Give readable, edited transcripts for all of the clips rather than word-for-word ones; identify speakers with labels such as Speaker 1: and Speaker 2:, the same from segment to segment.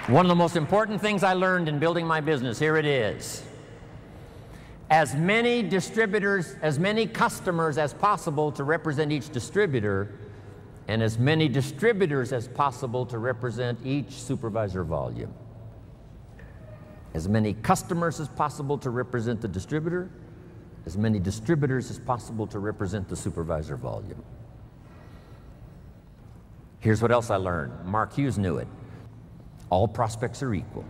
Speaker 1: One of the most important things I learned in building my business, here it is. As many distributors, as many customers as possible to represent each distributor, and as many distributors as possible to represent each supervisor volume. As many customers as possible to represent the distributor, as many distributors as possible to represent the supervisor volume. Here's what else I learned. Mark Hughes knew it. All prospects are equal.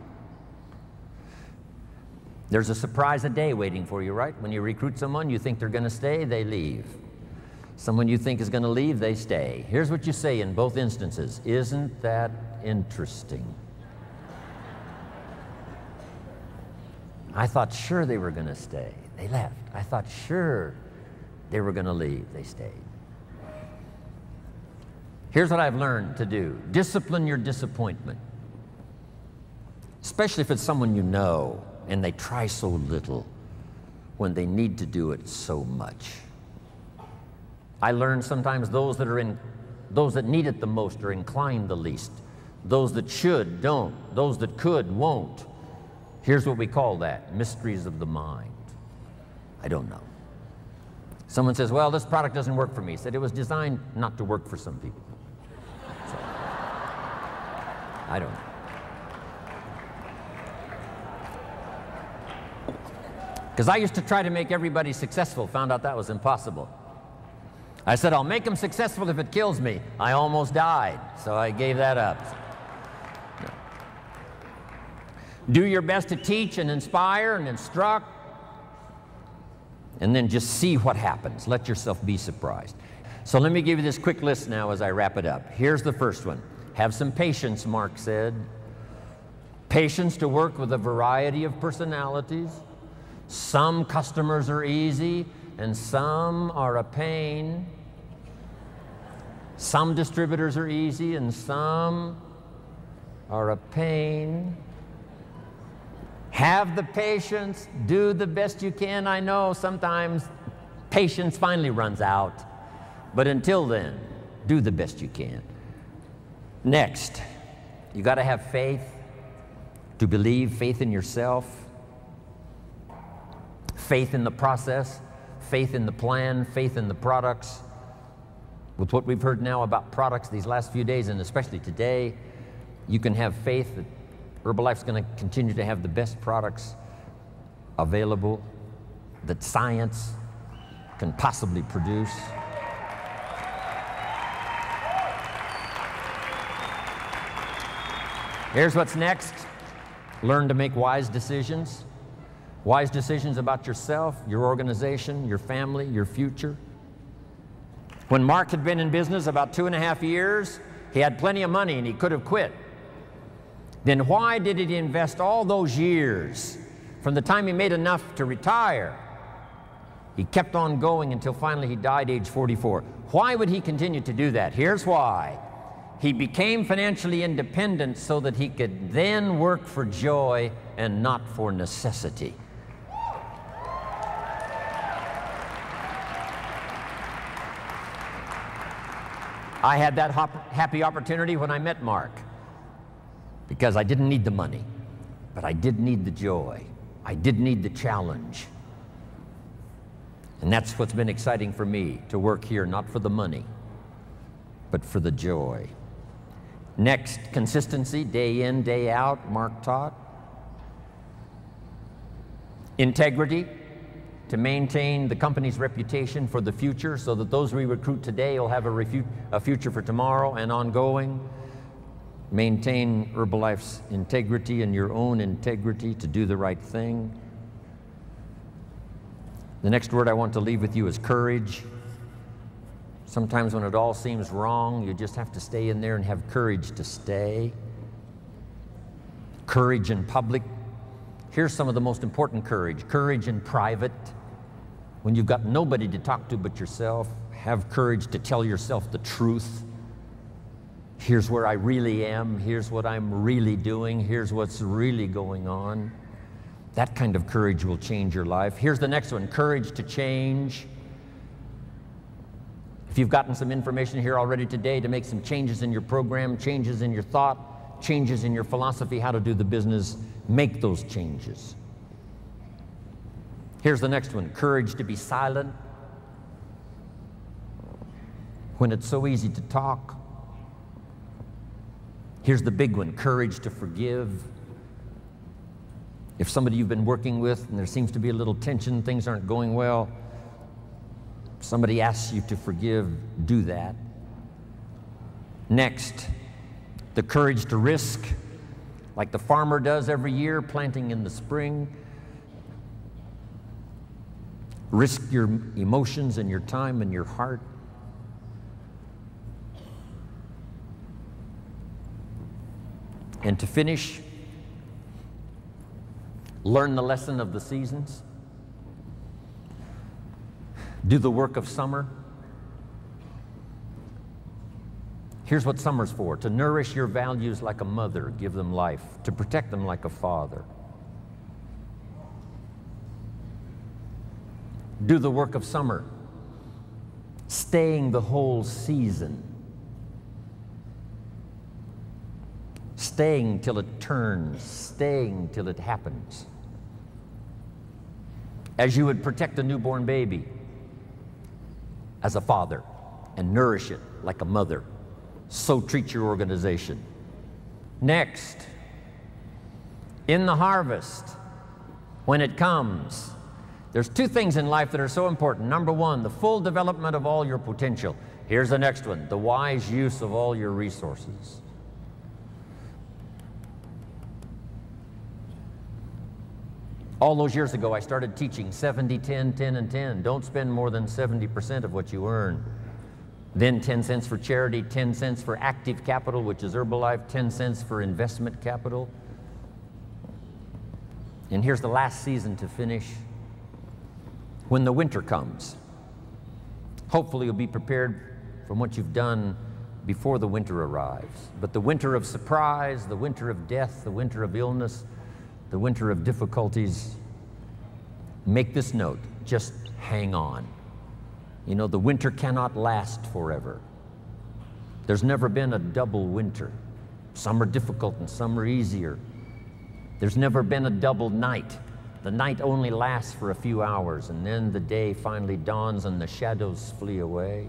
Speaker 1: There's a surprise a day waiting for you, right? When you recruit someone, you think they're going to stay, they leave. Someone you think is going to leave, they stay. Here's what you say in both instances. Isn't that interesting? I thought sure they were going to stay. They left. I thought sure they were going to leave. They stayed. Here's what I've learned to do. Discipline your disappointment. Especially if it's someone you know and they try so little when they need to do it so much. I learned sometimes those that need it the most are inclined the least. Those that should, don't. Those that could, won't. Here's what we call that, mysteries of the mind. I don't know. Someone says, well, this product doesn't work for me. I said, it was designed not to work for some people. So, I don't know. Because I used to try to make everybody successful, found out that was impossible. I said, I'll make them successful if it kills me. I almost died, so I gave that up. Do your best to teach and inspire and instruct, and then just see what happens. Let yourself be surprised. So let me give you this quick list now as I wrap it up. Here's the first one. Have some patience, Mark said. Patience to work with a variety of personalities. Some customers are easy, and some are a pain. Some distributors are easy, and some are a pain. Have the patience, do the best you can. I know sometimes patience finally runs out, but until then, do the best you can. Next, you got to have faith, to believe, faith in yourself, faith in the process, faith in the plan, faith in the products. With what we've heard now about products these last few days, and especially today, you can have faith that Herbalife's going to continue to have the best products available that science can possibly produce. Here's what's next. Learn to make wise decisions. Wise decisions about yourself, your organization, your family, your future. When Mark had been in business about 2.5 years, he had plenty of money and he could have quit. Then why did he invest all those years from the time he made enough to retire? He kept on going until finally he died age 44. Why would he continue to do that? Here's why. He became financially independent so that he could then work for joy and not for necessity. I had that happy opportunity when I met Mark, because I didn't need the money, but I did need the joy. I did need the challenge. And that's what's been exciting for me, to work here, not for the money, but for the joy. Next, consistency, day in, day out, Mark taught. Integrity, to maintain the company's reputation for the future so that those we recruit today will have a future for tomorrow and ongoing. Maintain Herbalife's integrity and your own integrity to do the right thing. The next word I want to leave with you is courage. Sometimes when it all seems wrong, you just have to stay in there and have courage to stay. Courage in public. Here's some of the most important courage. Courage in private. When you've got nobody to talk to but yourself, have courage to tell yourself the truth. Here's where I really am. Here's what I'm really doing. Here's what's really going on. That kind of courage will change your life. Here's the next one, courage to change. If you've gotten some information here already today to make some changes in your program, changes in your thought, changes in your philosophy, how to do the business, make those changes. Here's the next one, courage to be silent when it's so easy to talk. Here's the big one, courage to forgive. If somebody you've been working with and there seems to be a little tension, things aren't going well, somebody asks you to forgive, do that. Next, the courage to risk, like the farmer does every year, planting in the spring. Risk your emotions and your time and your heart. And to finish, learn the lesson of the seasons. Do the work of summer. Here's what summer's for: to nourish your values like a mother, give them life, to protect them like a father. Do the work of summer, staying the whole season, staying till it turns, staying till it happens. As you would protect a newborn baby as a father and nourish it like a mother, so treat your organization. Next, in the harvest, when it comes, there's two things in life that are so important. Number one, the full development of all your potential. Here's the next one, the wise use of all your resources. All those years ago, I started teaching 70, 10, 10, and 10. Don't spend more than 70% of what you earn. Then 10 cents for charity, 10 cents for active capital, which is Herbalife, 10 cents for investment capital. And here's the last season to finish. When the winter comes, hopefully you'll be prepared from what you've done before the winter arrives. But the winter of surprise, the winter of death, the winter of illness, the winter of difficulties, make this note, just hang on. You know, the winter cannot last forever. There's never been a double winter. Some are difficult and some are easier. There's never been a double night. The night only lasts for a few hours, and then the day finally dawns and the shadows flee away.